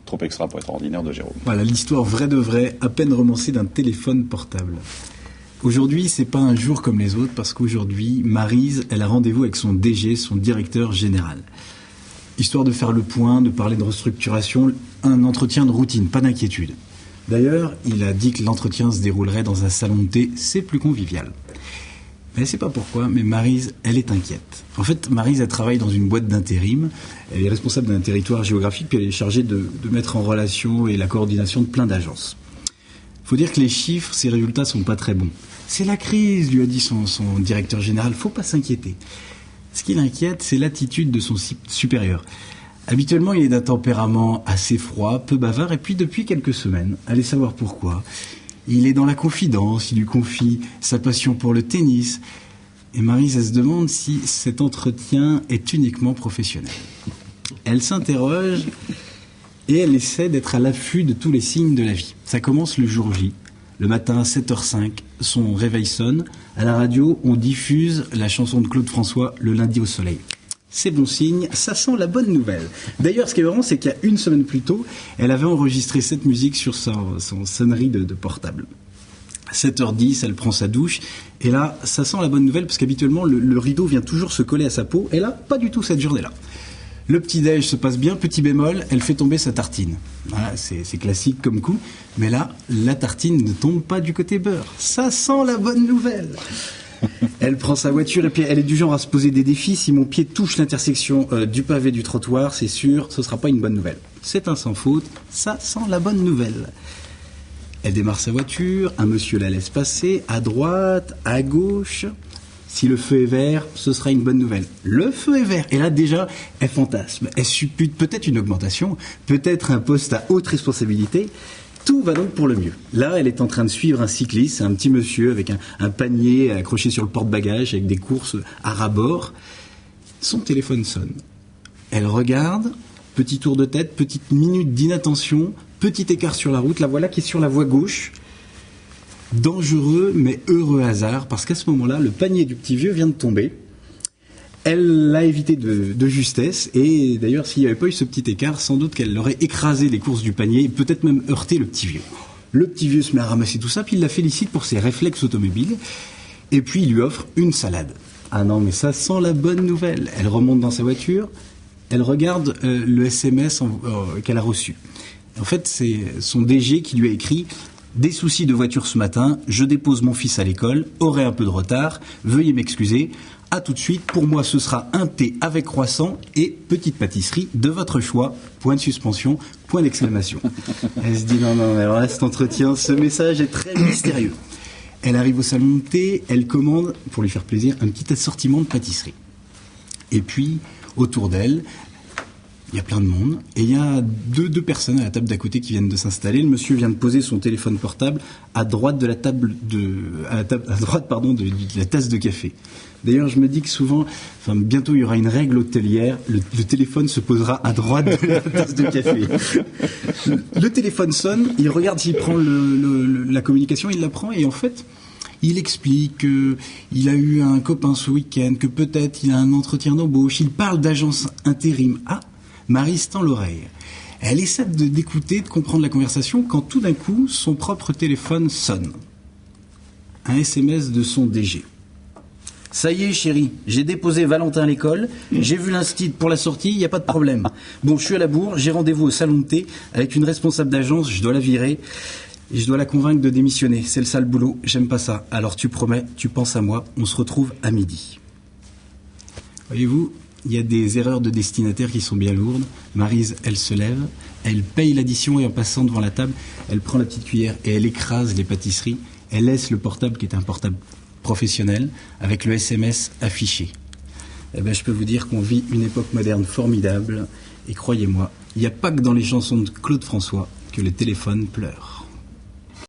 trop extra pour être ordinaire de Jérôme. Voilà l'histoire vraie de vrai, à peine romancée d'un téléphone portable. Aujourd'hui, c'est pas un jour comme les autres parce qu'aujourd'hui, Maryse, elle a rendez-vous avec son DG, son directeur général. Histoire de faire le point, de parler de restructuration, un entretien de routine, pas d'inquiétude. D'ailleurs, il a dit que l'entretien se déroulerait dans un salon de thé, c'est plus convivial. Mais elle ne sait pas pourquoi, mais Maryse, elle est inquiète. En fait, Maryse, elle travaille dans une boîte d'intérim, elle est responsable d'un territoire géographique, puis elle est chargée de mettre en relation et la coordination de plein d'agences. Il faut dire que les chiffres, ces résultats sont pas très bons. C'est la crise, lui a dit son directeur général, faut pas s'inquiéter. Ce qui l'inquiète, c'est l'attitude de son supérieur. Habituellement, il est d'un tempérament assez froid, peu bavard, et puis depuis quelques semaines, allez savoir pourquoi, il est dans la confidence, il lui confie sa passion pour le tennis. Et Maryse, elle se demande si cet entretien est uniquement professionnel. Elle s'interroge et elle essaie d'être à l'affût de tous les signes de la vie. Ça commence le jour J. Le matin, 7h05, son réveil sonne. À la radio, on diffuse la chanson de Claude François, Le lundi au soleil. C'est bon signe, ça sent la bonne nouvelle. D'ailleurs, ce qui est marrant, c'est qu'il y a une semaine plus tôt, elle avait enregistré cette musique sur son sonnerie de portable. À 7h10, elle prend sa douche, et là, ça sent la bonne nouvelle, parce qu'habituellement, le rideau vient toujours se coller à sa peau, et là, pas du tout cette journée-là. Le petit-déj se passe bien, petit bémol, elle fait tomber sa tartine. Voilà, c'est classique comme coup, mais là, la tartine ne tombe pas du côté beurre. Ça sent la bonne nouvelle. Elle prend sa voiture et puis elle est du genre à se poser des défis. Si mon pied touche l'intersection du pavé du trottoir, c'est sûr, ce sera pas une bonne nouvelle. C'est un sans faute, ça sent la bonne nouvelle. Elle démarre sa voiture, un monsieur la laisse passer, à droite, à gauche. Si le feu est vert, ce sera une bonne nouvelle. Le feu est vert. Et là, déjà, elle fantasme. Elle suppute peut-être une augmentation, peut-être un poste à haute responsabilité. Tout va donc pour le mieux. Là, elle est en train de suivre un cycliste, un petit monsieur avec un panier accroché sur le porte-bagages, avec des courses à ras-bord. Son téléphone sonne. Elle regarde, petit tour de tête, petite minute d'inattention, petit écart sur la route, la voilà qui est sur la voie gauche. Dangereux mais heureux hasard, parce qu'à ce moment-là, le panier du petit vieux vient de tomber. Elle l'a évité de justesse, et d'ailleurs, s'il n'y avait pas eu ce petit écart, sans doute qu'elle aurait écrasé les courses du panier, et peut-être même heurté le petit vieux. Le petit vieux se met à ramasser tout ça, puis il la félicite pour ses réflexes automobiles, et puis il lui offre une salade. Ah non, mais ça sent la bonne nouvelle. Elle remonte dans sa voiture, elle regarde le SMS qu'elle a reçu. En fait, c'est son DG qui lui a écrit « Des soucis de voiture ce matin, je dépose mon fils à l'école, aurai un peu de retard, veuillez m'excuser. À tout de suite, pour moi ce sera un thé avec croissant et petite pâtisserie de votre choix, point de suspension, point d'exclamation. » Elle se dit non, alors là cet entretien, ce message est très mystérieux. Elle arrive au salon de thé, elle commande, pour lui faire plaisir, un petit assortiment de pâtisserie. Et puis, autour d'elle, il y a plein de monde, et il y a deux personnes à la table d'à côté qui viennent de s'installer. Le monsieur vient de poser son téléphone portable à droite de la table de la tasse de café. D'ailleurs, je me dis que souvent, bientôt il y aura une règle hôtelière, le téléphone se posera à droite de la tasse de café. Le téléphone sonne, il regarde s'il prend la communication, il la prend, et en fait, il explique qu'il a eu un copain ce week-end, que peut-être il a un entretien d'embauche, il parle d'agence intérim. Ah, Maryse tend l'oreille. Elle essaie d'écouter, de comprendre la conversation, quand tout d'un coup, son propre téléphone sonne. Un SMS de son DG. « Ça y est, chérie, j'ai déposé Valentin à l'école, j'ai vu l'instit pour la sortie, il n'y a pas de problème. Bon, je suis à la bourre, j'ai rendez-vous au salon de thé avec une responsable d'agence, je dois la virer, et je dois la convaincre de démissionner. C'est le sale boulot, j'aime pas ça. Alors tu promets, tu penses à moi, on se retrouve à midi. » Voyez-vous, il y a des erreurs de destinataire qui sont bien lourdes. Maryse, elle se lève, elle paye l'addition et en passant devant la table, elle prend la petite cuillère et elle écrase les pâtisseries. Elle laisse le portable qui est un portable professionnel avec le SMS affiché. Eh ben, je peux vous dire qu'on vit une époque moderne formidable et croyez-moi, il n'y a pas que dans les chansons de Claude François que le téléphone pleure.